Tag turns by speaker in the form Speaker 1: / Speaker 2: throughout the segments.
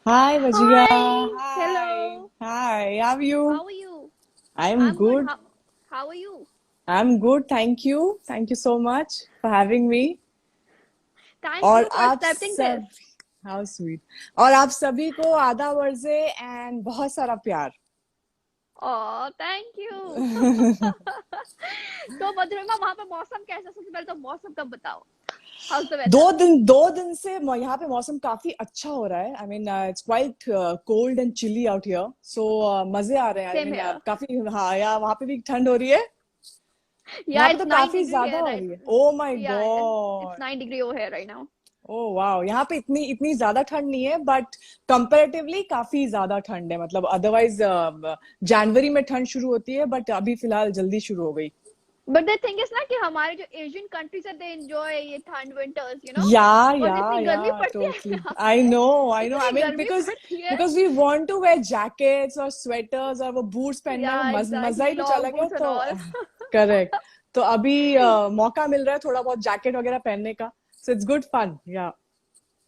Speaker 1: Hi, Vajia.
Speaker 2: Hi,
Speaker 1: Hi.
Speaker 2: hello.
Speaker 1: Hi. How are you?
Speaker 2: How are you?
Speaker 1: I'm
Speaker 2: I'm good.
Speaker 1: good.
Speaker 2: How are you?
Speaker 1: I'm good. Thank you. Thank you so much for having me.
Speaker 2: Thank
Speaker 1: और
Speaker 2: you for
Speaker 1: आप
Speaker 2: accepting this.
Speaker 1: सब How sweet. और आप सभी को आदाब अर्ज़े and बहुत सारा प्यार.
Speaker 2: Oh, thank you. तो मधुरिमा वहां पे मौसम कैसा? सबसे पहले तो मौसम का बताओ. How's the weather?
Speaker 1: दो दिन से यहाँ पे मौसम काफी अच्छा हो रहा है. I mean, it's quite cold and chilly out here. So मजे आ रहे हैं. I
Speaker 2: Same
Speaker 1: mean,
Speaker 2: here.
Speaker 1: काफी हाँ यार वहाँ पे भी ठंड हो रही है.
Speaker 2: Yeah,
Speaker 1: यहाँ पे
Speaker 2: it's
Speaker 1: तो
Speaker 2: nine
Speaker 1: काफी
Speaker 2: degree
Speaker 1: ज्यादा
Speaker 2: here
Speaker 1: हो
Speaker 2: right.
Speaker 1: रही है. Oh my
Speaker 2: Yeah, it's
Speaker 1: God.
Speaker 2: 9 degree over here right now.
Speaker 1: Oh wow यहाँ पे इतनी इतनी ज्यादा ठंड नहीं है बट कंपैरेटिवली काफी ज्यादा ठंड है मतलब अदरवाइज जनवरी में ठंड शुरू होती है बट अभी फिलहाल जल्दी शुरू हो गई.
Speaker 2: But the thing is ना कि हमारे जो Asian countries है, they enjoy ये ठंड winters, you know.
Speaker 1: या
Speaker 2: और
Speaker 1: या
Speaker 2: जितनी
Speaker 1: या
Speaker 2: गर्मी पड़ती है
Speaker 1: टोटली
Speaker 2: यहाँ
Speaker 1: आई
Speaker 2: पे,
Speaker 1: नो आई नो आई
Speaker 2: इतनी
Speaker 1: मीन
Speaker 2: गर्मी
Speaker 1: बिकॉज
Speaker 2: पड़ती है.
Speaker 1: Because we want to wear jackets और स्वेटर्स और वो बूट्स पहनने में
Speaker 2: Yeah,
Speaker 1: मजा ही
Speaker 2: exactly.
Speaker 1: कुछ
Speaker 2: Long
Speaker 1: अलग है
Speaker 2: boots and
Speaker 1: तो
Speaker 2: all.
Speaker 1: करेक्ट. तो अभी मौका मिल रहा है थोड़ा बहुत जैकेट वगैरह पहनने का सो इट्स गुड फन या.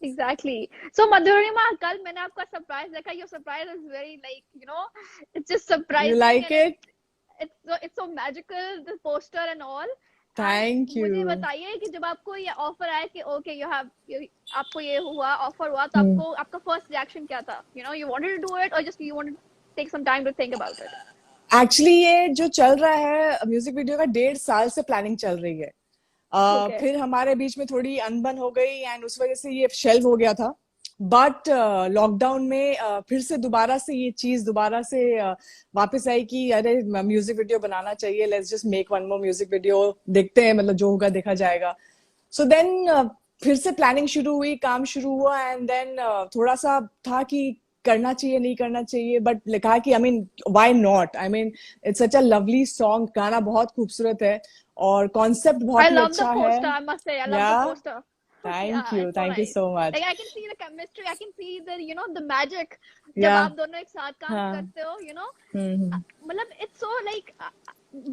Speaker 2: Exactly. So Madhurima, कल मैंने आपका सरप्राइज देखा. Your surprise is very like, it's just
Speaker 1: you
Speaker 2: surprising
Speaker 1: like
Speaker 2: and
Speaker 1: it.
Speaker 2: it's so magical, the poster and all. And
Speaker 1: thank
Speaker 2: मुझे
Speaker 1: यू.
Speaker 2: बताइए कि जब आपको ये ऑफर आया कि ओके आपको ये हुआ ऑफर हुआ तो आपको आपका फर्स्ट रिएक्शन क्या था? You wanted to do it or just you wanted to take some time to think about it?
Speaker 1: Actually ये जो चल रहा है म्यूजिक वीडियो का 1.5 साल से प्लानिंग चल रही है.
Speaker 2: Okay.
Speaker 1: फिर हमारे बीच में थोड़ी अनबन हो गई एंड उस वजह से ये शेल्व हो गया था. बट लॉकडाउन में फिर से दोबारा से ये चीज दोबारा से वापस आई कि अरे म्यूजिक वीडियो बनाना चाहिए. Let's just make one more music video. देखते हैं मतलब जो होगा देखा जाएगा. सो देन फिर से प्लानिंग शुरू हुई काम शुरू हुआ एंड देन थोड़ा सा था कि करना चाहिए नहीं करना चाहिए बट लिखा कि I mean why not. I mean it's such a lovely song. गाना बहुत खूबसूरत है और कॉन्सेप्ट
Speaker 2: I
Speaker 1: बहुत ही
Speaker 2: love the
Speaker 1: अच्छा है.
Speaker 2: poster, I must say. I love
Speaker 1: या
Speaker 2: the poster.
Speaker 1: Thank
Speaker 2: Yeah,
Speaker 1: you
Speaker 2: it's so nice.
Speaker 1: So much.
Speaker 2: Like I can see the chemistry, I can see the magic. जब
Speaker 1: या
Speaker 2: आप दोनों एक साथ काम
Speaker 1: हाँ.
Speaker 2: करते हो.
Speaker 1: हम्म.
Speaker 2: मतलब it's so like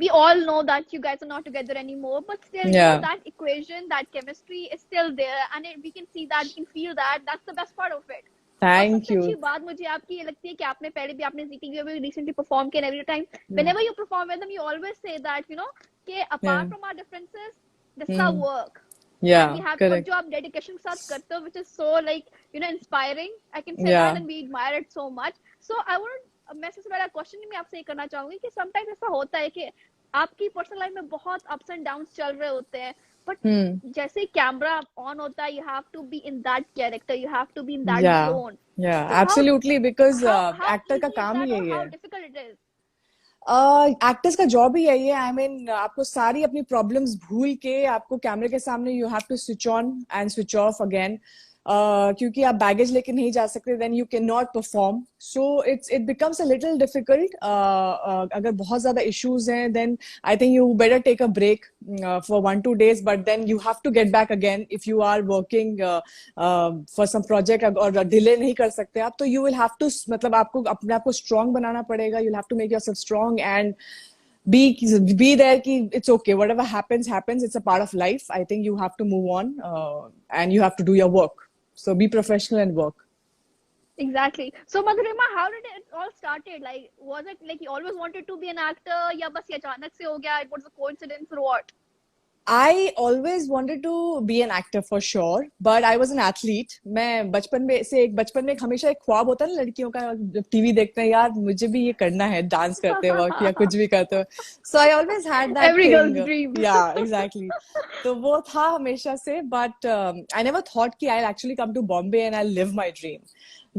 Speaker 2: we all know that you guys are not together anymore, but still,
Speaker 1: या
Speaker 2: that equation, that chemistry is still there, and we can see that, we can feel that. That's the best part of it. और
Speaker 1: thank
Speaker 2: सबसे
Speaker 1: you.
Speaker 2: अच्छी बात मुझे आपकी ये लगती है कि आपने पहले भी आपने ZTV में recently perform किया, and every time whenever you perform with them, you always say that कि
Speaker 1: या
Speaker 2: apart from our differences, this is our work.
Speaker 1: या
Speaker 2: And we have और
Speaker 1: करेक्ट.
Speaker 2: जो आप डेडिकेशन के साथ करते हो, which is so like inspiring, I can say
Speaker 1: या
Speaker 2: that, and we admire it so much. So I want मैं सबसे पहला क्वेश्चन मैं आपसे ये करना चाहूंगी कि समटाइम्स ऐसा होता है कि आपकी पर्सनल लाइफ में बहुत अप्स एंड डाउन्स चल रहे होते हैं, बट जैसे कैमरा ऑन होता है, you have to be in that character, you have to be in that
Speaker 1: या
Speaker 2: जोन.
Speaker 1: या
Speaker 2: तो
Speaker 1: एब्सोल्युटली बिकॉज
Speaker 2: how
Speaker 1: एक्टर का
Speaker 2: easy is
Speaker 1: काम ही
Speaker 2: that or
Speaker 1: यही
Speaker 2: how
Speaker 1: है.
Speaker 2: difficult it is?
Speaker 1: एक्टर्स का जॉब ही यही है. आई मीन आपको सारी अपनी प्रॉब्लम्स भूल के आपको कैमरे के सामने you have to switch on and switch off again. क्योंकि आप बैगेज लेके नहीं जा सकते then you can not perform. So it becomes a little difficult. अगर बहुत ज्यादा इश्यूज हैं then I think you better take a break for 1-2 days but then you have to get back again if you are working for some project और delay नहीं कर सकते आप तो you will have to मतलब आपको अपने आप को strong बनाना पड़ेगा. you'll have to make yourself strong and be there कि it's okay whatever happens it's a part of life. I think you have to move on and you have to do your work. So be professional and work.
Speaker 2: Exactly. So Madhurima, how did it all started? Like, was it like you always wanted to be an actor, या बस ये अचानक से हो गया? It was a coincidence or what?
Speaker 1: I always wanted to be an actor for sure, but I was an athlete. मैं बचपन में हमेशा एक ख्वाब होता है ना लड़कियों का जब टीवी देखते हैं यार मुझे भी ये करना है डांस करते वक्त या कुछ भी करते हो. So I always had that
Speaker 2: Every
Speaker 1: thing.
Speaker 2: girl's dream.
Speaker 1: Yeah, exactly. तो वो था हमेशा से, but I never thought कि I'll actually come to Bombay and I'll live my dream.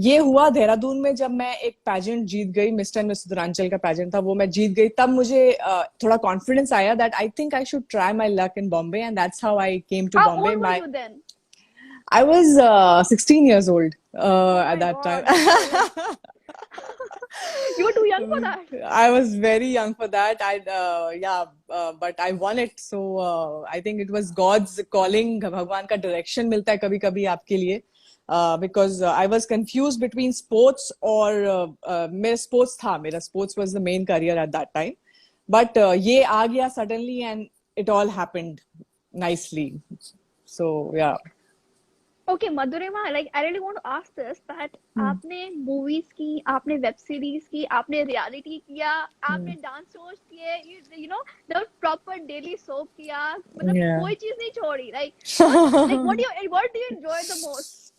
Speaker 1: ये हुआ देहरादून में जब मैं एक पैजेंट जीत गई. मिस्टर एंड मिस उत्तरांचल का पैजेंट था वो मैं जीत गई. तब मुझे थोड़ा कॉन्फिडेंस आया that I think I should try my luck in Bombay and that's how I came to
Speaker 2: How
Speaker 1: Bombay.
Speaker 2: old were
Speaker 1: my
Speaker 2: you then?
Speaker 1: I was 16 years old
Speaker 2: Oh
Speaker 1: at
Speaker 2: my
Speaker 1: that time.
Speaker 2: God. So like you were too young for that.
Speaker 1: I was very young for that. But I won it. So I think it was God's calling. भगवान का direction मिलता है कभी कभी आपके लिए. Because I was confused between sports और मेरा sports था. मेरा sports was the main career at that time. But ये आ गया suddenly and it all happened nicely. So yeah.
Speaker 2: Okay, Madhurima, like I really want to ask this that आपने movies की, आपने web series की, आपने reality किया, आपने dance shows किए, you know, the proper daily soap किया, मतलब
Speaker 1: Yeah.
Speaker 2: कोई चीज नहीं छोड़ी. Like what do you enjoy the most?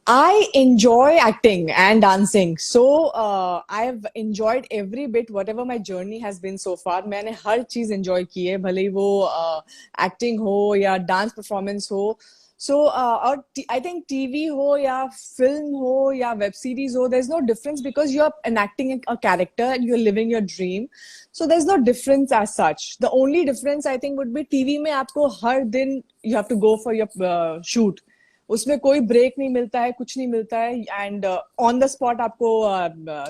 Speaker 1: I enjoy acting and dancing. So I've enjoyed every bit whatever my journey has been so far. मैंने हर चीज enjoy की है, भले ही वो acting हो या dance performance हो. So और I think TV हो या film हो या web series हो, there's no difference because you're enacting a character and you're living your dream. So there's no difference as such. The only difference I think would be TV में आपको हर दिन you have to go for your shoot. उसमें कोई break नहीं मिलता है, कुछ नहीं मिलता है, एंड ऑन द स्पॉट आपको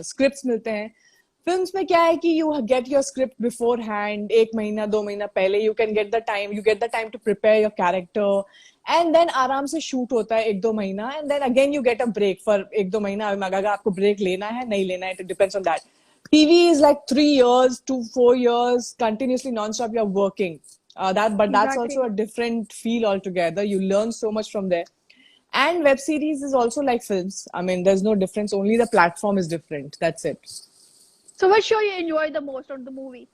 Speaker 1: स्क्रिप्ट्स मिलते हैं. फिल्म्स में क्या है कि you get your script beforehand, 1 महीना 2 महीना पहले you get the time to prepare your character, and then आराम से शूट होता है 1-2 महीना, and then again you get a break for 1-2 महीना. अगर आपको ब्रेक लेना है नहीं लेना है, it depends on that. TV is like 3 years to 4 years continuously non-stop you're working. But that's
Speaker 2: Exactly.
Speaker 1: also a different feel altogether. You learn so much from there. And web series is also like films. I mean, there's no difference. Only the platform is different. That's it.
Speaker 2: So what show you enjoy the most on the movie?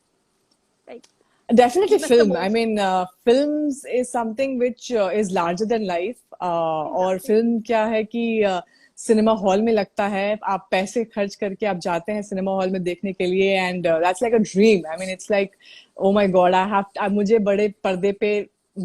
Speaker 2: Like
Speaker 1: Definitely
Speaker 2: give us the
Speaker 1: film. I
Speaker 2: most.
Speaker 1: mean, films is something which is larger than life. और
Speaker 2: Exactly.
Speaker 1: Film क्या है कि cinema hall में लगता है, आप पैसे खर्च करके आप जाते हैं सिनेमा हॉल में देखने के लिए, and that's like a dream. I mean it's like oh my God, मुझे बड़े पर्दे पे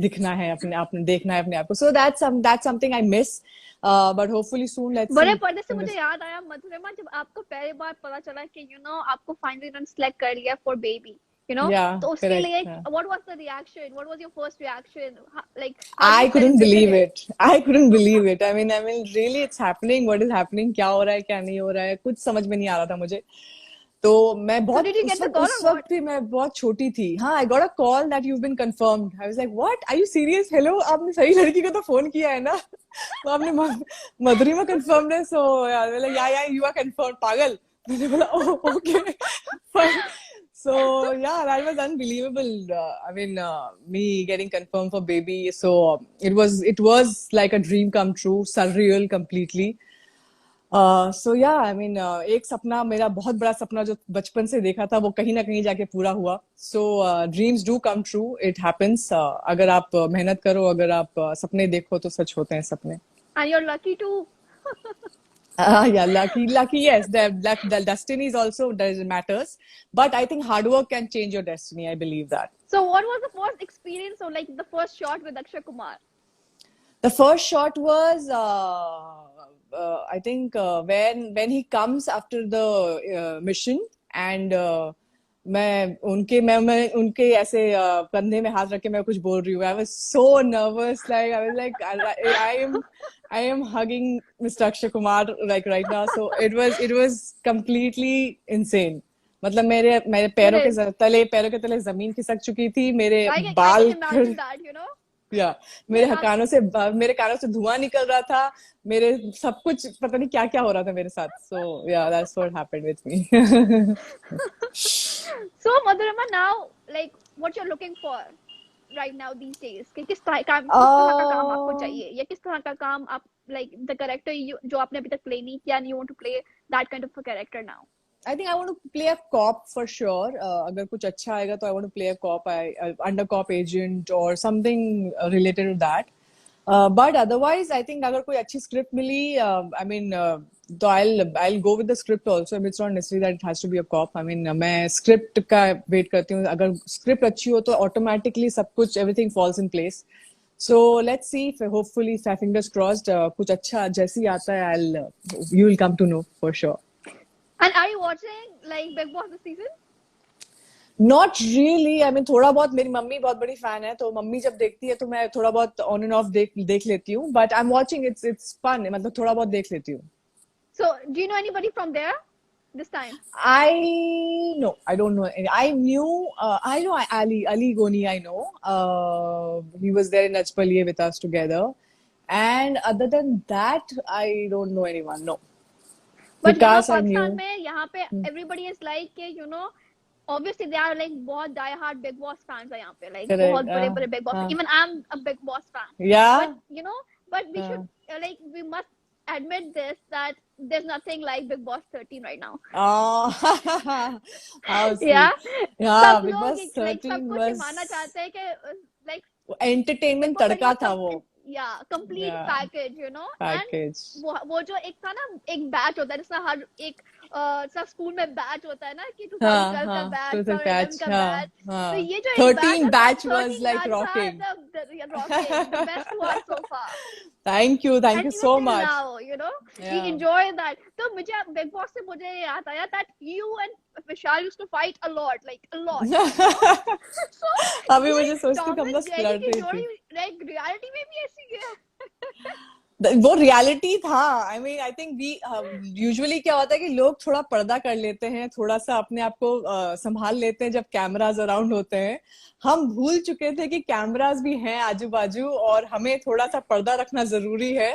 Speaker 1: दिखना है, अपने आप देखना है अपने आप को. So that's something I miss, but hopefully soon let's
Speaker 2: बड़े
Speaker 1: सी.
Speaker 2: पर्दे से मुझे याद आया मधुरिमा, जब आपको पहली बार पता चला कि आपको फाइनली रन सेलेक्ट कर लिया फॉर बेबी,
Speaker 1: Yeah,
Speaker 2: तो उसके
Speaker 1: correct.
Speaker 2: लिए
Speaker 1: Yeah.
Speaker 2: what was the reaction, what was your first reaction, how did
Speaker 1: I
Speaker 2: you
Speaker 1: couldn't
Speaker 2: celebrated
Speaker 1: believe
Speaker 2: it?
Speaker 1: it. I couldn't believe it. I mean, really, it's happening. What is happening? क्या हो रहा है, क्या नहीं हो रहा है, कुछ समझ में नहीं आ रहा था मुझे. तो मैं
Speaker 2: So
Speaker 1: बहुत
Speaker 2: did you get the call
Speaker 1: उस
Speaker 2: or what?
Speaker 1: वक्त भी मैं बहुत छोटी थी. हाँ, I got a call that you've been confirmed. I was like, what? Are you serious? Hello, आपने सही लड़की को तो फोन किया है ना? तो आपने मधुरिमा confirmed है. So yeah, you are confirmed. पागल. मैंने बोला, oh, okay, fine. So yeah, that was unbelievable. I mean, me getting confirmed for baby. So it was like a dream come true, surreal completely. So yeah, I mean, एक सपना, मेरा बहुत बड़ा सपना जो बचपन से देखा था, वो कहीं ना कहीं जाके पूरा हुआ. So dreams do come true. It happens. अगर आप मेहनत करो, अगर आप सपने देखो तो सच होते हैं सपने.
Speaker 2: And you're lucky to.
Speaker 1: Yeah, lucky, yes. The destiny is also matters, but I think hard work can change your destiny. I believe that.
Speaker 2: So what was the first experience, or like the first shot with Akshay Kumar?
Speaker 1: The first shot was, I think, when he comes after the mission, and मैं उनके ऐसे कंधे में हाथ रख के मैं कुछ बोल रही हूँ. I was so nervous, like I was like I am hugging Mr. Akshay Kumar like right now. So it was completely insane. मतलब मेरे पैरों के तले जमीन खिसक चुकी थी. मेरे
Speaker 2: I can
Speaker 1: बाल
Speaker 2: imagine that,
Speaker 1: या मेरे कानों से धुआं निकल रहा था. मेरे सब कुछ पता नहीं क्या क्या हो रहा था मेरे साथ. So yeah, that's what happened with me.
Speaker 2: So Madhurima, now like what you're looking for right now these days, कि किस तरह का काम आपको चाहिए, या किस तरह का काम आप like the character जो आपने अभी तक play नहीं किया, and you want to play that kind of a character now?
Speaker 1: I think I want to play a cop for sure. अगर कुछ अच्छा आएगा तो I want to play a cop, under cop agent or something related to that. But otherwise, I think अगर कोई अच्छी script milli, I mean, तो I'll go with the script also. I mean, it's not necessary that it has to be a cop. I mean, मैं script का wait करती हूँ. अगर script अच्छी हो तो automatically सब कुछ everything falls in place. So let's see. Hopefully, fingers crossed. कुछ अच्छा जैसी आता है, you will come to know for sure.
Speaker 2: And are you watching like Big Boss this season?
Speaker 1: Not really. I mean, थोड़ा बहुत, मेरी मम्मी बहुत बड़ी fan है, तो मम्मी जब देखती है तो मैं थोड़ा बहुत on and off देख लेती हूँ. But I'm watching. It's fun. मतलब थोड़ा बहुत देख लेती हूँ.
Speaker 2: So do you know anybody from there this time?
Speaker 1: I don't know. I know Ali Goni. I know. He was there in Nachpaliye with us together. And other than that, I don't know anyone. No.
Speaker 2: But
Speaker 1: Vikas I
Speaker 2: Pakistan
Speaker 1: knew.
Speaker 2: में यहाँ पे everybody is like obviously they are like बहुत die hard Big Boss fans है यहाँ पे, like
Speaker 1: Correct.
Speaker 2: बहुत बड़े Big Boss. Even I'm a Big Boss fan.
Speaker 1: Yeah.
Speaker 2: But but we should like we must admit this that there's nothing like Big Boss 13 right now.
Speaker 1: Oh, how
Speaker 2: Yeah,
Speaker 1: sweet. Yeah,
Speaker 2: सब
Speaker 1: Big
Speaker 2: लोग
Speaker 1: Boss
Speaker 2: like सब
Speaker 1: 13
Speaker 2: कुछ ये मानना
Speaker 1: was
Speaker 2: चाहते हैं कि like Big
Speaker 1: entertainment
Speaker 2: Boss 13
Speaker 1: tadka
Speaker 2: was
Speaker 1: था
Speaker 2: some
Speaker 1: वो.
Speaker 2: yeah complete
Speaker 1: Yeah,
Speaker 2: package, you know. And
Speaker 1: package.
Speaker 2: वो जो एक था ना, एक बैच होता है जिसमें हर एक सब स्कूल में बैच होता है ना कि
Speaker 1: हाँ
Speaker 2: 2012 का
Speaker 1: हाँ,
Speaker 2: बैच,
Speaker 1: Truth and
Speaker 2: 2011
Speaker 1: Catch.
Speaker 2: का
Speaker 1: हाँ
Speaker 2: बैच. तो
Speaker 1: हाँ.
Speaker 2: ये जो एक बैच
Speaker 1: 13
Speaker 2: था,
Speaker 1: batch was
Speaker 2: 13
Speaker 1: like
Speaker 2: बैच था
Speaker 1: rocking.
Speaker 2: the rocking, the best one so far.
Speaker 1: Thank you
Speaker 2: And even
Speaker 1: so
Speaker 2: till
Speaker 1: much.
Speaker 2: now, you know, we
Speaker 1: Yeah.
Speaker 2: enjoy that. तो मुझे बिग बॉस से मुझे याद आया that you and Vishal used to fight a lot, like a lot, you know. So
Speaker 1: अभी
Speaker 2: ये
Speaker 1: मुझे सोचती
Speaker 2: टॉम
Speaker 1: कि हम
Speaker 2: एंड
Speaker 1: लोग
Speaker 2: जेरी
Speaker 1: लड़
Speaker 2: की
Speaker 1: रही
Speaker 2: जोड़ी
Speaker 1: थी.
Speaker 2: लाइक रियलिटी में भी ऐसी है.
Speaker 1: वो रियलिटी था. I mean I think we usually क्या होता है कि लोग थोड़ा पर्दा कर लेते हैं, थोड़ा सा अपने आप को संभाल लेते हैं जब कैमराज अराउंड होते हैं. हम भूल चुके थे कि कैमराज भी हैं आजू बाजू और हमें थोड़ा सा पर्दा रखना जरूरी है,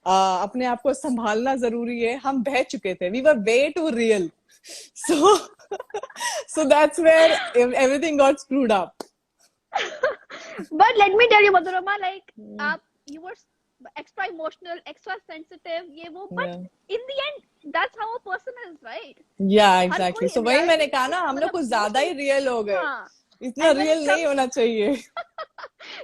Speaker 1: अपने आप को संभालना जरूरी है. हम बह चुके थे. We were way too real. So so that's where everything got screwed up.
Speaker 2: But let me tell you, Madhurama, like आप you were extra emotional, extra sensitive, ये वो, but
Speaker 1: Yeah.
Speaker 2: in the end that's how a person is, right?
Speaker 1: Yeah,
Speaker 2: her
Speaker 1: exactly.
Speaker 2: कोई
Speaker 1: So वही मैंने
Speaker 2: reality
Speaker 1: कहा ना, हम लोग
Speaker 2: मतलब
Speaker 1: कुछ ज्यादा ही रियल हो गए.
Speaker 2: हाँ.
Speaker 1: इतना
Speaker 2: And when
Speaker 1: रियल
Speaker 2: it
Speaker 1: नहीं
Speaker 2: comes
Speaker 1: होना चाहिए.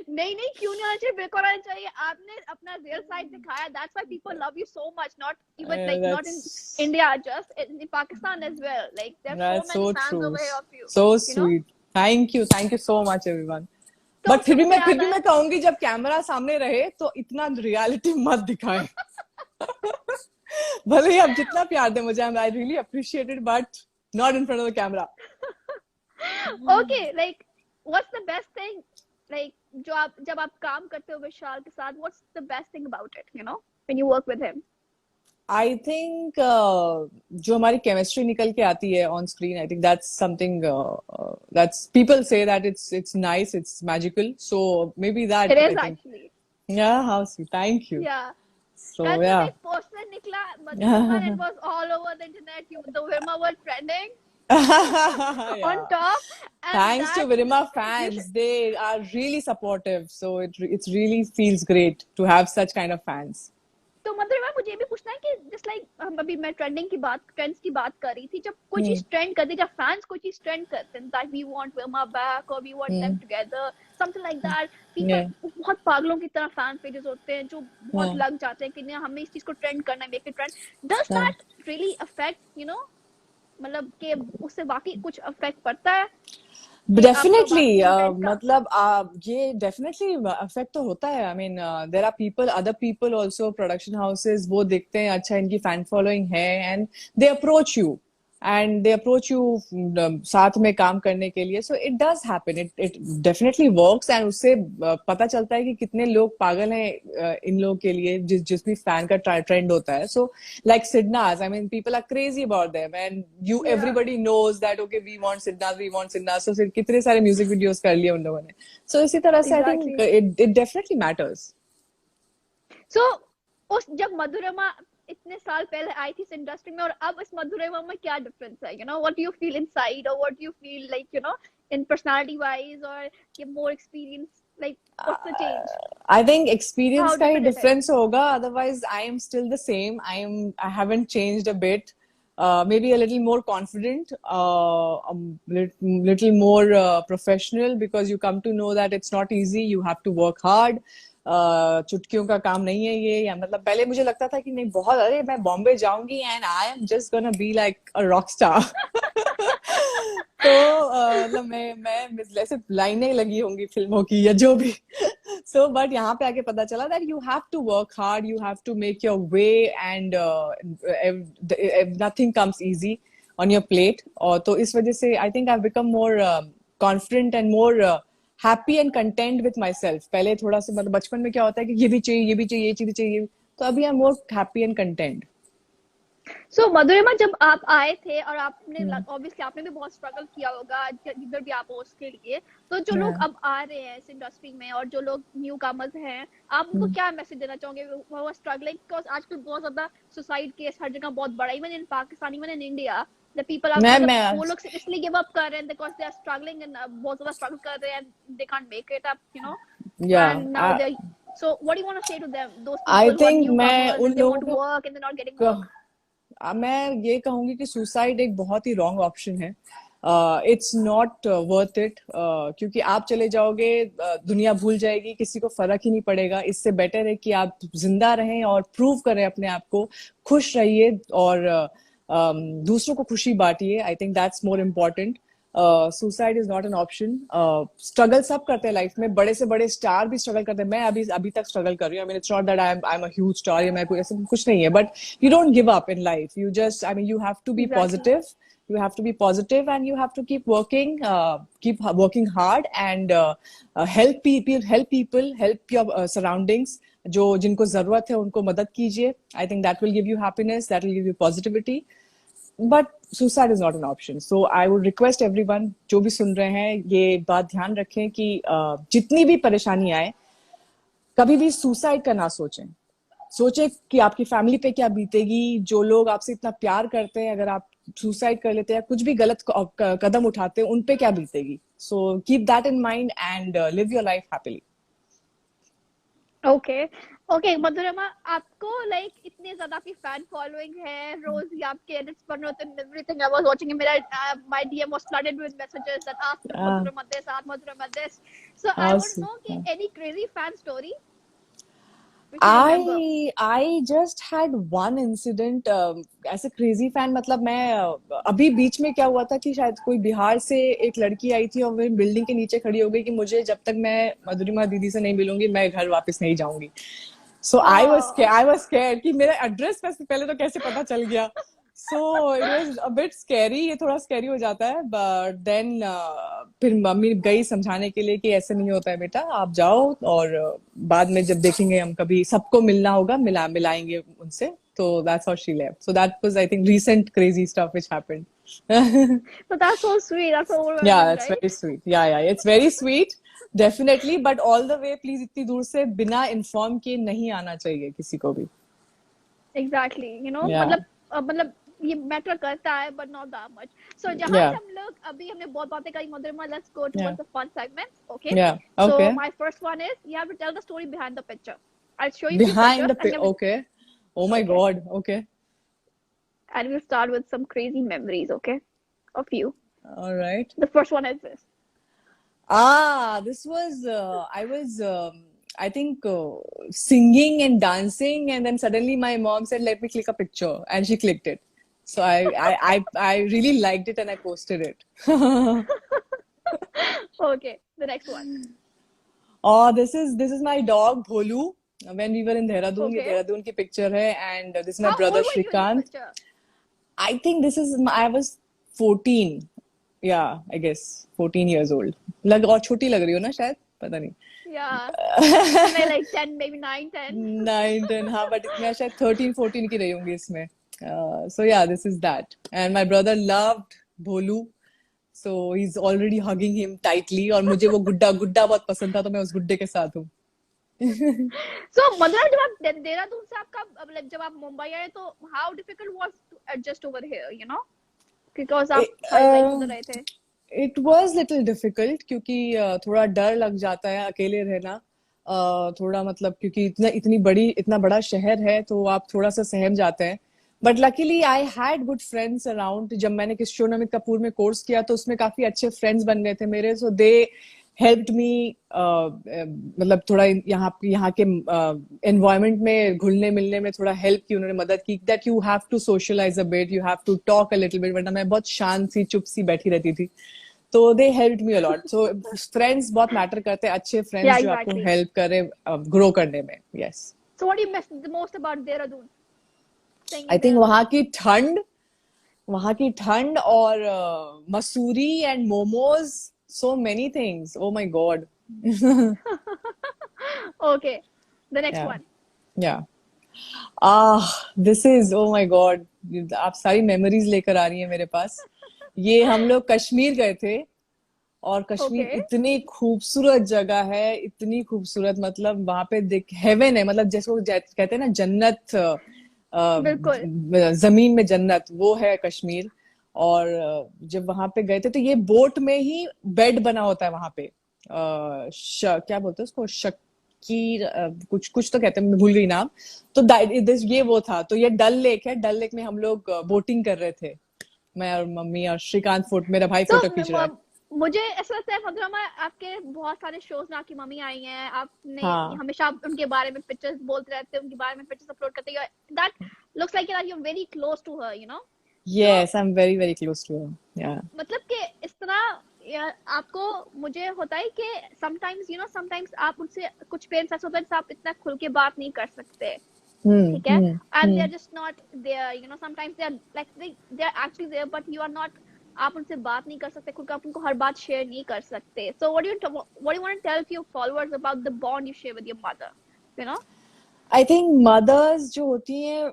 Speaker 2: नहीं नहीं क्यों नहीं होना चाहिए, बिल्कुल होना चाहिए. आपने अपना रियल साइड दिखाया. That's why people love you so much. Not even like not in
Speaker 1: That's
Speaker 2: India, just in Pakistan as well. Like there's so
Speaker 1: that's
Speaker 2: many
Speaker 1: so
Speaker 2: fans
Speaker 1: true.
Speaker 2: over here of you.
Speaker 1: So
Speaker 2: You know.
Speaker 1: sweet. Thank you so much everyone.
Speaker 2: तो
Speaker 1: But फिर भी
Speaker 2: मुझे याद
Speaker 1: मैं
Speaker 2: आया.
Speaker 1: कहूंगी जब camera सामने रहे तो इतना रियलिटी मत दिखाएं. भले ही आप जितना प्यार दे मुझे, I really appreciate it, but not in front of the camera.
Speaker 2: Okay, like what's the best thing, like जब आप काम करते हो विशाल के साथ, what's the best thing about it, you know, when you work with him?
Speaker 1: I think जो हमारी chemistry निकल के आती है on screen, I think that's something that's people say that it's nice, it's magical. So maybe that
Speaker 2: It
Speaker 1: I
Speaker 2: is
Speaker 1: think.
Speaker 2: actually.
Speaker 1: Yeah, how sweet. Thank you.
Speaker 2: Yeah.
Speaker 1: So
Speaker 2: कल जब
Speaker 1: yeah.
Speaker 2: एक poster निकला Madhurama, it was all over the internet. The Virma were trending
Speaker 1: Yeah.
Speaker 2: on top. And
Speaker 1: Thanks to
Speaker 2: that
Speaker 1: Virima
Speaker 2: you
Speaker 1: fans,
Speaker 2: should,
Speaker 1: they are really supportive. So it really feels great to have such kind of fans.
Speaker 2: तो मधुरमा मुझे ये भी पूछना है कि just like हम अभी मैं ट्रेंड्स की बात कर रही थी, जब कोई चीज ट्रेंड करती है, जब फैंस कोई चीज ट्रेंड करते हैं that we want Verma back or we want them together something like that, people बहुत पागलों की तरह फैन पेजेस होते हैं जो बहुत लग जाते हैं कि नहीं हमें इस चीज को ट्रेंड करना है, make it trend. Does that really affect, you know, मतलब कि उससे वाकई कुछ अफेक्ट पड़ता है?
Speaker 1: Definitely, मतलब ये definitely affect तो होता है. I mean, there are people, other people also, production houses, वो देखते हैं अच्छा इनकी fan following है, and they approach you साथ में काम करने के लिए. So it does happen. It definitely works, and उससे पता चलता है कि कितने लोग पागल हैं इन लोगों के लिए जिस भी fan का trend होता है. So like Sidnas, I mean, people are crazy about them, and everybody knows that okay, we want Sidnas. So कितने सारे music videos कर लिए उन लोगों ने. So इसी तरह से I think it definitely matters.
Speaker 2: So उस जब मधुरमा इतने साल पहले आई थी इस इंडस्ट्री में और अब इस मधुरमा में क्या डिफरेंस है, you know, what do you feel inside और what do you feel like, you know, in personality wise और ये more experience, like what's the change?
Speaker 1: I think experience का ही difference होगा, otherwise I am still the same. I haven't changed a bit. Maybe a little more confident, little more professional, because you come to know that it's not easy. You have to work hard. चुटकियों का काम नहीं है ये, या मतलब पहले मुझे लगता था कि नहीं बहुत, अरे मैं बॉम्बे जाऊंगी and I am just gonna be like a rock star. तो मतलब मैं जैसे लाइनें लगी होंगी फिल्मों की या जो भी. सो बट यहाँ पे आके पता चला that you have to work hard, you have to make your way, and nothing comes easy on your plate. और तो इस वजह से I think I become more confident and more happy and content with myself. पहले थोड़ा सा मतलब बचपन में क्या होता है कि ये भी चाहिए, ये भी चाहिए, ये चीज चाहिए, तो अभी I'm more happy and content.
Speaker 2: So मधुरिमा, जब आप आए थे और आपने ऑब्वियसली आपने भी बहुत स्ट्रगल किया होगा जिधर भी आप हो उसके लिए, तो जो लोग अब आ रहे हैं इस इंडस्ट्री में और जो लोग न्यू कमर्स हैं, आप उनको क्या मैसेज देना चाहोगे? वो स्ट्रगलिंग, बिकॉज आजकल बहुत ज्यादा सुसाइड केस हर जगह बहुत बड़ा, even in Pakistan, even in India, the people are वो लोग इसलिए गिव अप कर रहे हैं because they are struggling and बहुत ज्यादा स्ट्रगल कर रहे हैं and they can't make it up, you know. And now they So what do you want to say to them, those
Speaker 1: I
Speaker 2: people who are
Speaker 1: think मैं
Speaker 2: newcomers
Speaker 1: उन
Speaker 2: and they want to
Speaker 1: लोगों
Speaker 2: work and they're not getting
Speaker 1: को
Speaker 2: work?
Speaker 1: मैं ये कहूंगी कि suicide एक बहुत ही रॉन्ग ऑप्शन है. इट्स नॉट वर्थ इट, क्योंकि आप चले जाओगे, दुनिया भूल जाएगी, किसी को फर्क ही नहीं पड़ेगा. इससे बेटर है कि आप जिंदा रहें और प्रूव करें अपने आप को, खुश रहिए और दूसरों को खुशी बांटिए. I think that's more important. Suicide is not an option. Struggle सब करते हैं लाइफ में, बड़े से बड़े स्टार भी स्ट्रगल करते हैं. मैं अभी तक स्ट्रगल कर रही हूँ. I mean it's not that I am a huge star या मैं कोई ऐसा कुछ नहीं है, but you don't give up in life. You just, I mean, you have to be
Speaker 2: Exactly.
Speaker 1: positive. You have to be positive and you have to keep working hard and help people, help your surroundings. जो जिनको जरूरत है उनको मदद कीजिए. I think that will give you happiness, that will give you positivity. But suicide is not an option. So I would request everyone, जो भी सुन रहे हैं, ये बात ध्यान रखें कि जितनी भी परेशानी आए, कभी भी सुसाइड का ना सोचें. सोचें कि आपकी फैमिली पे क्या बीतेगी, जो लोग आपसे इतना प्यार करते हैं, अगर आप सुसाइड कर लेते हैं या कुछ भी गलत कदम उठाते हैं, उन पे क्या बीतेगी. So keep that in mind and live your life happily.
Speaker 2: Okay okay Madhurama, आपको लाइक इतने ज्यादा आपकी फैन फॉलोइंग है, रोज ही आपके एडिट्स बन रहे होते हैं, एवरीथिंग. आई वाज वाचिंग, मेरा my DM was flooded with messages that ask Madhurama this, ask Madhurama this. So I want to know कि any crazy fan story which you remember.
Speaker 1: I just had one incident. ऐसे crazy fan, मतलब मैं अभी बीच में क्या हुआ था कि शायद कोई बिहार से एक लड़की आई थी और मेरी बिल्डिंग के नीचे खड़ी हो गई कि मुझे जब तक मैं मधुरिमा दीदी से नहीं मिलूंगी मैं घर वापस नहीं जाऊंगी. So I was scared कि मेरा एड्रेस पहले तो कैसे पता चल गया. So it was a bit scary. ये थोड़ा scary हो जाता है. But then फिर मम्मी गई समझाने के लिए कि ऐसे नहीं होता है बेटा, आप जाओ और बाद में जब देखेंगे हम, कभी सबको मिलना होगा, मिलाएंगे उनसे. So that's how she left. So that was, I think, recent crazy stuff which happened.
Speaker 2: But that's so sweet. That's so overwhelming,
Speaker 1: Yeah, that's
Speaker 2: right?
Speaker 1: very sweet. Yeah, it's very sweet. Definitely. But all the way, please, इतनी दूर से बिना inform किए नहीं आना चाहिए किसी को भी.
Speaker 2: Exactly. You know,
Speaker 1: Yeah.
Speaker 2: मतलब ये मैटर करता है, but not that much. So जहाँ से हम लोग अभी हमने बहुत बातें करी मधुरिमा, let's go towards the fun segments. Okay.
Speaker 1: Yeah. Okay.
Speaker 2: So my first one is you have to tell the story behind the picture. I'll show you
Speaker 1: behind the
Speaker 2: pictures.
Speaker 1: Okay. Oh my God. Okay.
Speaker 2: And we'll start with some crazy memories. Okay, of you.
Speaker 1: All right.
Speaker 2: The first one is this.
Speaker 1: This was I was I think singing and dancing, and then suddenly my mom said, "Let me click a picture," and she clicked it. So I really liked it and I posted it.
Speaker 2: Okay, the next one.
Speaker 1: Oh, this is my dog Bholu. When we were in Dehradun,
Speaker 2: Okay.
Speaker 1: ये Dehradun की picture है, and this is my
Speaker 2: How
Speaker 1: brother
Speaker 2: old were you in
Speaker 1: Shrikant.
Speaker 2: this picture?
Speaker 1: I think I was 14. Yeah, I guess 14 years old. और छोटी लग रही हो ना शायद, पता नहीं.
Speaker 2: Yeah. Maybe like 10, maybe 9, 10.
Speaker 1: 9, 10, हाँ, but मैं शायद 13, 14 की रही होंगी इसमें. So yeah, this is that. And my brother loved Bholu. So he's already hugging him tightly. और मुझे वो गुड्डा बहुत पसंद था, तो मैं उस गुड्डे के साथ हूँ.
Speaker 2: So मधुरा, जब आप देहरादून से आपका जब आप मुंबई आए, तो how difficult was to adjust over here, you know? Because आप उधर रहे थे.
Speaker 1: It was little difficult क्योंकि थोड़ा डर लग जाता है अकेले रहना. थोड़ा मतलब क्योंकि इतना बड़ा शहर है, तो आप थोड़ा सा सहम जाते हैं. But luckily I had good friends around. जब मैंने किशोर नमित कपूर में कोर्स किया तो उसमें काफी अच्छे फ्रेंड्स बन गए थे मेरे. So they helped me, मतलब थोड़ा यहाँ के environment में घुलने मिलने में थोड़ा help की, उन्होंने मदद की. That you have to socialize a bit, you have to talk a little bit. वरना मैं बहुत शांत सी चुप सी बैठी रहती थी. तो they helped me a lot. So friends बहुत matter करते हैं, अच्छे friends जो आपको help करें grow करने में. Yes.
Speaker 2: So what do you miss the most about Dehradun?
Speaker 1: I think वहाँ की ठंड और Mussoorie and momos, so many things. Oh my God.
Speaker 2: Okay, the next one.
Speaker 1: Yeah. This is, oh my God. आप सारी memories लेकर आ रही हैं मेरे पास. ये हम लोग कश्मीर गए थे और कश्मीर इतनी खूबसूरत जगह है, इतनी खूबसूरत, मतलब वहां पे हेवन है, मतलब जैसे वो कहते हैं ना जन्नत, जमीन में जन्नत, वो है कश्मीर. और जब वहां पे गए थे तो ये बोट में ही बेड बना होता है वहां पे. क्या बोलते हैं उसको, की कुछ कुछ तो कहते हैं, मैं भूल गई नाम। तो ये वो था। तो ये डल लेक है, डल लेक में हम लोग बोटिंग कर रहे थे, मैं और मम्मी, और श्रीकांत मेरा भाई फोटो खींच रहा है।
Speaker 2: मुझे ऐसा लगता है मधुरमा, आपके बहुत सारे शोज में आपकी मम्मी आई हैं, आपने
Speaker 1: हाँ।
Speaker 2: हमेशा उनके बारे में पिक्चर्स बोलते रहते हैं, उनके बारे में पिक्चर्स अपलोड करते हैं, that looks like that you are very close to her, you know. So
Speaker 1: Yes, I'm very very close to her. Yeah.
Speaker 2: मतलब कि इस तरह आपको, मुझे होता है कि समटाइम्स समटाइम्स आप उनसे, कुछ पेरेंट्स ऐसे होते हैं जिससे आप इतना खुल के बात नहीं कर सकते, ठीक है, and they are just not there, sometimes they are like they are actually there but you are not, आप उनसे बात नहीं कर सकते, खुद का आप उनको हर बात शेयर नहीं कर सकते। So what you want to tell your followers about the bond you share with your mother, you know.
Speaker 1: I think mothers जो होती हैं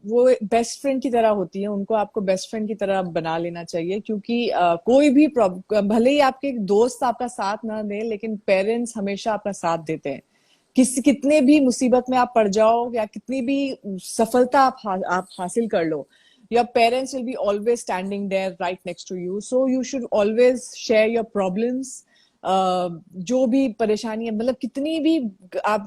Speaker 1: वो बेस्ट फ्रेंड की तरह होती हैं, उनको आपको बेस्ट फ्रेंड की तरह बना लेना चाहिए, क्योंकि कोई भी भले ही आपके दोस्त आपका साथ ना दे, लेकिन पेरेंट्स हमेशा आपका साथ देते हैं। कितने भी मुसीबत में आप पड़ जाओ या कितनी भी सफलता आप हासिल कर लो, your parents will be always standing there right next to you, so you should always share your problems। जो भी परेशानी है, मतलब कितनी भी आप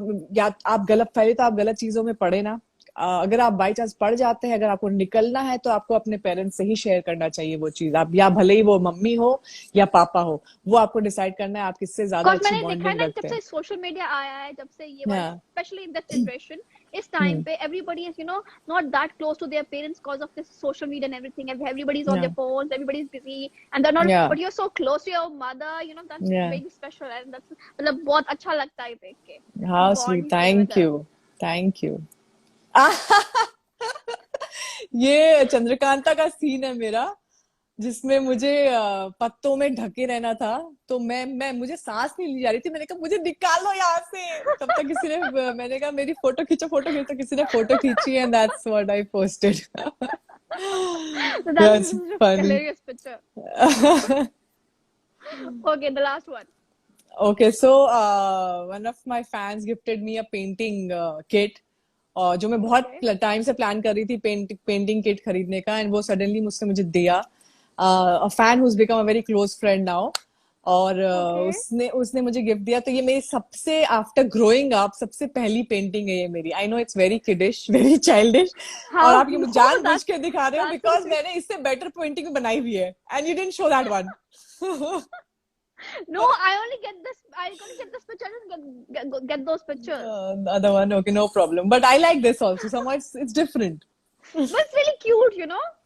Speaker 1: गलत, पहले तो आप गलत चीजों में पड़े ना, अगर आप बाई चांस पड़ जाते हैं, अगर आपको निकलना है तो आपको अपने पेरेंट्स से ही शेयर करना चाहिए वो चीज। आप या भले ही वो मम्मी हो या पापा हो, वो आपको डिसाइड करना है आप किससे ज्यादा अच्छी
Speaker 2: मैंने देखा है
Speaker 1: बॉन्डिंग
Speaker 2: ना, जब
Speaker 1: रखते
Speaker 2: से
Speaker 1: हैं।
Speaker 2: सोशल मीडिया आया है, जब से ये वाला,
Speaker 1: हाँ।
Speaker 2: स्पेशली इन दिस जनरेशन, इस टाइम पे everybody is not that close to their parents because of this social media and everything, everybody is on their phones, everybody is busy and they are not, but you are so close to your mother, that's very special and that's, मतलब बहुत अच्छा लगता है देख के,
Speaker 1: हाँ
Speaker 2: bond
Speaker 1: sweet,
Speaker 2: you share with
Speaker 1: thank
Speaker 2: her.
Speaker 1: You, thank you. ये चंद्रकांता का सीन है मेरा, जिसमें मुझे पत्तों में ढके रहना था। तो मैं मुझे सांस नहीं ली जा रही थी, मैंने कहा मुझे निकालो यहाँ से। तब तक किसी ने मैंने कहा मेरी फोटो खींचो, फोटो खींचो, किसी ने फोटो खींची, and that's what I posted.
Speaker 2: So that's
Speaker 1: that's
Speaker 2: a
Speaker 1: funny.
Speaker 2: hilarious picture. Okay, the last one.
Speaker 1: Okay, so one of my fans gifted me a painting kit, और जो मैं बहुत
Speaker 2: Okay.
Speaker 1: टाइम से plan कर रही थी painting kit खरीदने का, एंड वो सडनली मुझसे मुझे दिया। A fan who's become a very close friend now, और
Speaker 2: Okay.
Speaker 1: उसने उसने मुझे गिफ्ट दिया। तो ये मेरी सबसे, आफ्टर ग्रोइंग अप, सबसे पहली पेंटिंग है ये मेरी। I know it's very kiddish, very childish, और
Speaker 2: How?
Speaker 1: आप ये
Speaker 2: No,
Speaker 1: जानबूझ के दिखा रहे हो,
Speaker 2: that's so
Speaker 1: बिकॉज
Speaker 2: sweet.
Speaker 1: मैंने इससे बेटर पेंटिंग बनाई हुई है, and you didn't show that one.
Speaker 2: No, I only get this. I only get this picture. I just get those pictures.
Speaker 1: The other one, okay, no problem. But I like this also. Somehow it's different.
Speaker 2: But it's really cute,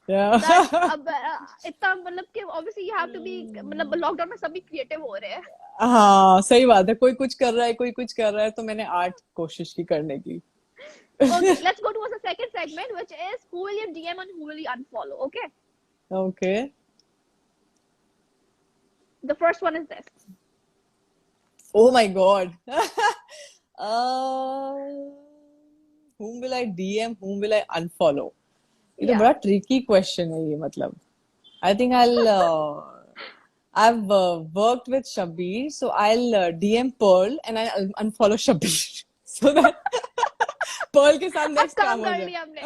Speaker 1: Yeah.
Speaker 2: That अब इतना, मतलब कि obviously you have to be, मतलब lockdown में सभी creative हो रहे हैं।
Speaker 1: हाँ सही बात है, कोई कुछ कर रहा है, कोई कुछ कर रहा है, तो मैंने आर्ट कोशिश की करने की।
Speaker 2: Okay, let's go towards the second segment, which is who will you DM and who will you unfollow. Okay.
Speaker 1: Okay.
Speaker 2: The first one is this.
Speaker 1: Oh my God. uh, whom will I DM? Whom will I unfollow? ये तो
Speaker 2: Yeah.
Speaker 1: बड़ा tricky question है ये, मतलब I think I've worked with Shabbir, so I'll DM Pearl and I'll unfollow Shabbir so that Pearl के साथ
Speaker 2: अब
Speaker 1: next
Speaker 2: काम
Speaker 1: काम हो
Speaker 2: कर
Speaker 1: जाए।
Speaker 2: लिया हमने।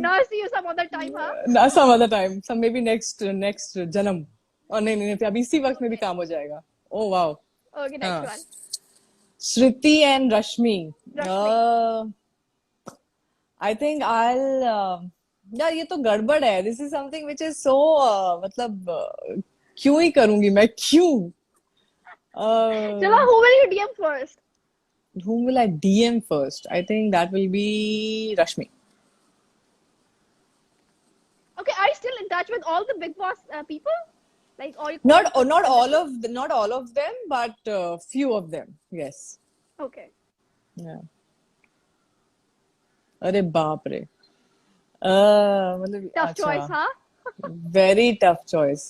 Speaker 2: Now see you some other time, huh?
Speaker 1: Some other time, some maybe next जन्म, और नहीं फिर अभी इसी वक्त में भी काम हो जाएगा। Oh wow.
Speaker 2: Okay, next
Speaker 1: हाँ,
Speaker 2: one.
Speaker 1: Shriti and Rashmi.
Speaker 2: Rashmi.
Speaker 1: I think I'll यार ये तो गड़बड़ है। This is something which is so मतलब क्यों ही करूंगी मैं, क्यों?
Speaker 2: चलो, who will you DM first?
Speaker 1: Whom will I DM first? I think that will be Rashmi.
Speaker 2: Okay, are you still in touch with all the Big Boss people? Like, or you
Speaker 1: Not all of them, but few of them. Yes.
Speaker 2: Okay.
Speaker 1: Yeah. अरे बाप रे, मतलब
Speaker 2: Tough
Speaker 1: अच्छा,
Speaker 2: choice, huh?
Speaker 1: very tough choice.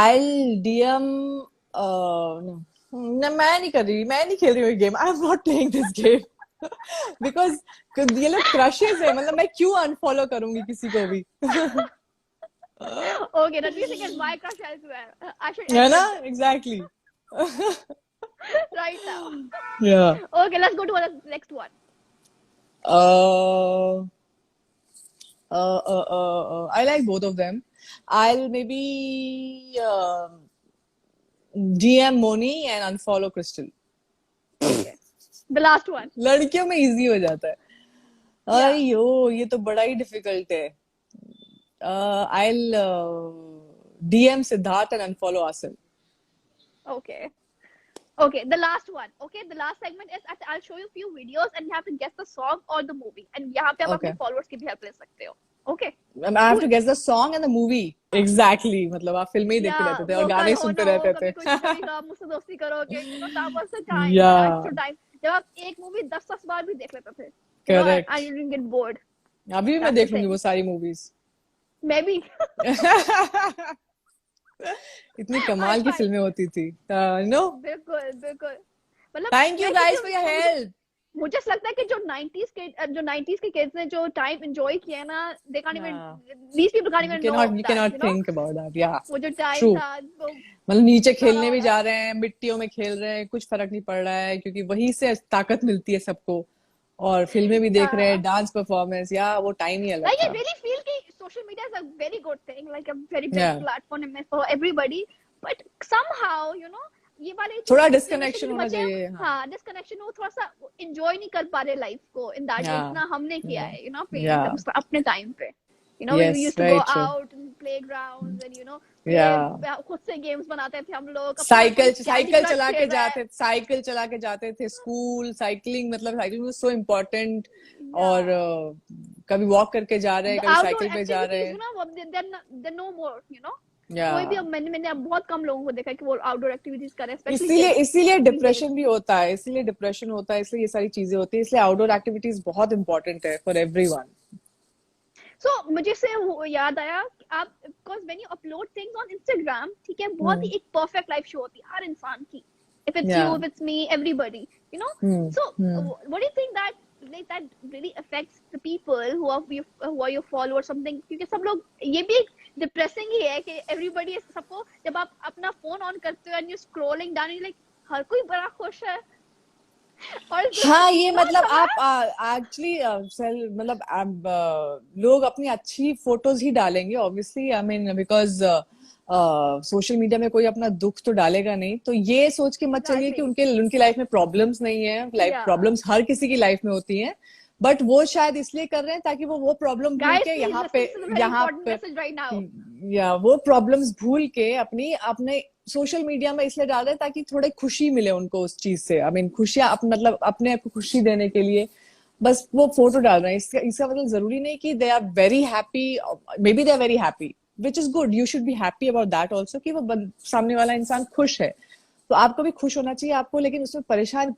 Speaker 1: I'll DM no, मैं नहीं कर रही, मैं नहीं खेल रही हूँ ये game. I am not playing this game because ये लोग क्रशेस है, मतलब मैं क्यों अनफॉलो करूंगी किसी को भी।
Speaker 2: Okay, that means I get my crush elsewhere. I should
Speaker 1: है
Speaker 2: end
Speaker 1: ना,
Speaker 2: it
Speaker 1: exactly.
Speaker 2: right now.
Speaker 1: Yeah.
Speaker 2: Okay, let's go to the next one.
Speaker 1: I like both of them. I'll maybe DM Moni and unfollow Crystal.
Speaker 2: Okay. The last one.
Speaker 1: लड़कियों में easy हो जाता है.
Speaker 2: Yeah.
Speaker 1: अयो ये तो बड़ा ही डिफिकल्ट है. I'll DM Siddharth and unfollow Asil.
Speaker 2: Okay. Okay, the last one. Okay, the last segment is I'll show you a few videos and you have to guess the song or the movie. And यहाँ पे आप अपने
Speaker 1: Okay.
Speaker 2: followers की भी help ले सकते हो. Okay.
Speaker 1: I have to guess the song and the movie. Exactly. मतलब आप फिल्में ही देखते
Speaker 2: Yeah,
Speaker 1: रहते थे और
Speaker 2: वो
Speaker 1: गाने
Speaker 2: कल
Speaker 1: ही
Speaker 2: हो
Speaker 1: सुनते
Speaker 2: ना हो,
Speaker 1: रहते
Speaker 2: कभी
Speaker 1: थे.
Speaker 2: कुछ कभी हम मुझसे दोस्ती करोगे. You know, that was the time.
Speaker 1: Yeah.
Speaker 2: That's the time. जब आप एक movie 10 बार भी देख लेते थे. You know,
Speaker 1: Correct.
Speaker 2: and you didn't get bored.
Speaker 1: अभी भी मैं
Speaker 2: That's
Speaker 1: देख
Speaker 2: the
Speaker 1: लूंगी
Speaker 2: thing.
Speaker 1: वो सारी मूवीज.
Speaker 2: Maybe.
Speaker 1: इतनी कमाल की
Speaker 2: Fine.
Speaker 1: फिल्में होती थी. नो.
Speaker 2: बिल्कुल बिल्कुल. मतलब
Speaker 1: थैंक यू
Speaker 2: मैं
Speaker 1: गाइस
Speaker 2: क्योंकि
Speaker 1: फॉर योर हेल्प.
Speaker 2: मुझे ऐसा लगता है कि जो 90s के kids ने जो टाइम एंजॉय किया है ना, they can't even, these people can't even know
Speaker 1: We
Speaker 2: that,
Speaker 1: cannot
Speaker 2: you know,
Speaker 1: think about that. Yeah.
Speaker 2: वो जो टाइम
Speaker 1: True.
Speaker 2: था वो
Speaker 1: मतलब नीचे
Speaker 2: सारा
Speaker 1: खेलने भी
Speaker 2: होता
Speaker 1: जा
Speaker 2: है.
Speaker 1: रहे हैं, मिट्टियों में खेल रहे हैं, कुछ फर्क नहीं पड़ रहा है क्योंकि वहीं से ताकत मिलती है सबको. और फिल्में भी देख रहे हैं, डांस परफॉर्मेंस, या वो टाइम ही अलग
Speaker 2: Like I
Speaker 1: था.
Speaker 2: really feel कि social media is a very good thing, like a very big
Speaker 1: Yeah.
Speaker 2: platform for everybody, but somehow, you know, ये वाले
Speaker 1: थोड़ा
Speaker 2: चीजें
Speaker 1: डिस्कनेक्शन
Speaker 2: के
Speaker 1: होना
Speaker 2: बच्चे,
Speaker 1: चाहिए.
Speaker 2: हाँ, डिस्कनेक्शन, वो थोड़ा सा enjoy नहीं कर पा रहे लाइफ को in that way,
Speaker 1: Yeah.
Speaker 2: जितना हमने किया है, you know,
Speaker 1: Yeah.
Speaker 2: अपने टाइम पे. You know,
Speaker 1: Yes,
Speaker 2: we used to
Speaker 1: very
Speaker 2: go
Speaker 1: true.
Speaker 2: out in playgrounds and, you know,
Speaker 1: Yeah.
Speaker 2: खुद से गेम्स बनाते थे हम लोग.
Speaker 1: साइकिल
Speaker 2: Candy Crush
Speaker 1: चला
Speaker 2: खेल
Speaker 1: के
Speaker 2: रहा है.
Speaker 1: जाते, साइकिल चला के जाते थे स्कूल. साइकिलिंग मतलब साइकिलिंग वाज सो इम्पोर्टेंट. और कभी वॉक करके जा रहे हैं,
Speaker 2: The
Speaker 1: कभी
Speaker 2: outdoor
Speaker 1: साइकिल पे जा रहे
Speaker 2: activities,
Speaker 1: हैं.
Speaker 2: you know, they're no more, you know.
Speaker 1: Yeah.
Speaker 2: कोई भी अब मैंने अब बहुत कम लोगों को देखा है कि वो आउटडोर एक्टिविटीज कर रहे हैं, स्पेशली
Speaker 1: इसीलिए डिप्रेशन भी होता है, इसलिए ये सारी चीजें होती है. इसलिए आउटडोर एक्टिविटीज बहुत इंपॉर्टेंट है फॉर एवरीवन.
Speaker 2: सो मुझे से वो याद आया कि आप, because when you upload things on Instagram, ठीक है, बहुत ही एक परफेक्ट लाइफ शो होती है हर इंसान की. If it's you, if it's me, everybody, you know. So what do you think that that really affects the people who are your followers something, क्योंकि सब लोग, ये भी डिप्रेसिंग ही है कि everybody, सबको जब आप अपना फोन ऑन करते हो and you're scrolling down, you're like हर कोई बड़ा खुश है. और
Speaker 1: हाँ, ये मतलब आप एक्चुअली मतलब लोग अपनी अच्छी फोटोज ही डालेंगे obviously. I mean because social media में कोई अपना दुख तो डालेगा नहीं. तो ये सोच के मत चलिए कि उनकी लाइफ में प्रॉब्लम्स नहीं है. लाइफ प्रॉब्लम्स हर किसी की लाइफ में होती हैं, बट वो शायद इसलिए कर रहे हैं ताकि वो प्रॉब्लम भूल के यहाँ पे या वो प्रॉब्लम्स भूल के अपने सोशल मीडिया में इसलिए डाल रहे हैं ताकि थोड़ी खुशी मिले उनको उस चीज से. आई मीन खुशियां मतलब अपने आप को खुशी देने के लिए बस वो फोटो डाल रहे हैं. इसका मतलब जरूरी नहीं कि they are very happy. Maybe they are very happy, which is good. You should be happy about that also कि वो सामने वाला इंसान खुश है. तो आपको भी खुश होना चाहिए आपको, लेकिन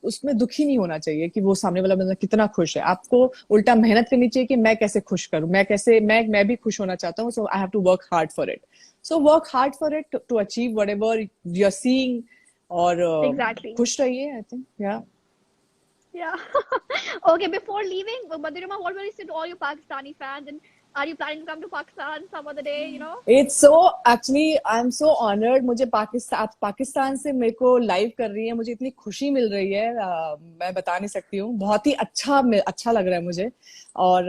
Speaker 1: उसमें दुखी नहीं होना चाहिए कि वो सामने वाला बंदा कितना खुश है. आपको उल्टा मेहनत करनी चाहिए कि मैं कैसे खुश करूं, मैं भी खुश होना चाहता हूँ. So I have to work hard for it. So work hard for it to achieve whatever you're seeing, और
Speaker 2: exactly.
Speaker 1: खुश रहिए. I think,
Speaker 2: yeah. Okay, before leaving, Madhurima, what will you say to all your Pakistani fans, and are you planning to come to Pakistan some other day, you know?
Speaker 1: It's so, actually I'm so honored. मुझे पाकिस्तान से मेरे को live कर रही है, मुझे इतनी खुशी मिल रही है, मैं बता नहीं सकती हूँ. बहुत ही अच्छा लग रहा है मुझे. और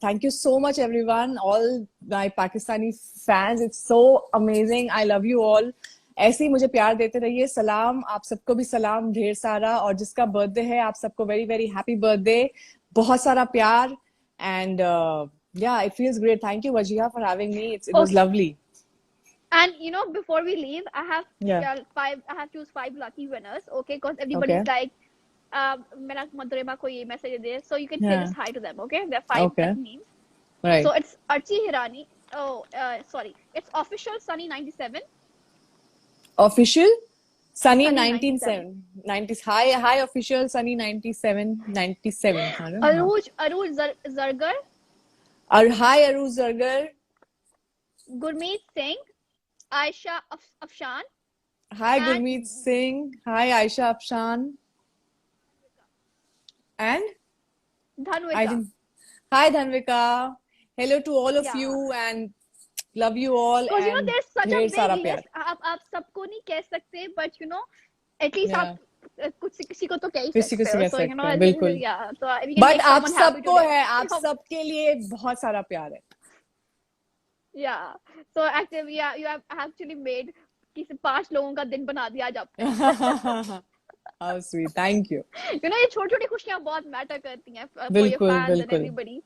Speaker 1: thank you so much everyone, all my Pakistani fans. It's so amazing. I love you all. ऐसे ही मुझे प्यार देते रहिए. सलाम, आप सबको भी सलाम ढेर सारा. और जिसका बर्थडे है, आप सबको वेरी वेरी हैप्पी बर्थडे. बहुत सारा प्यार. And yeah, it feels great. Thank you, Wajiha, for having me. It was lovely.
Speaker 2: And you know, before we leave, I have choose 5 lucky winners, okay? Because everybody is like, मेरा Madhurima को ये message they, so you can say just hi to them, okay? There are 5 lucky names. Right. So it's Archie Hirani. It's official Sunny 97.
Speaker 1: Official Sunny 97. Hi official Sunny 97.
Speaker 2: Aruj Zargar.
Speaker 1: Hi Aruj Zargar.
Speaker 2: Gurmeet Singh. Aisha Afshan.
Speaker 1: Hi Gurmeet Singh. Hi Aisha Afshan. And
Speaker 2: Dhanvika.
Speaker 1: Hi Dhanvika. Hello to all of you and love you all.
Speaker 2: Because you know there's such a big list. आप सबको नहीं कह सकते, but you know at least आप किसी को तो कह ही सकते हो.
Speaker 1: बिल्कुल. But आप सबको है, आप सबके लिए बहुत सारा प्यार है.
Speaker 2: Yeah. So actually, you have actually made किसी 5 लोगों का दिन बना दिया आज आपने।
Speaker 1: How sweet, thank you.
Speaker 2: ये छोटी छोटी खुशियां बहुत मैटर करती हैं फॉर योर
Speaker 1: बिल्कुल
Speaker 2: फैंस एंड
Speaker 1: बिल्कुल
Speaker 2: एवरीबॉडी।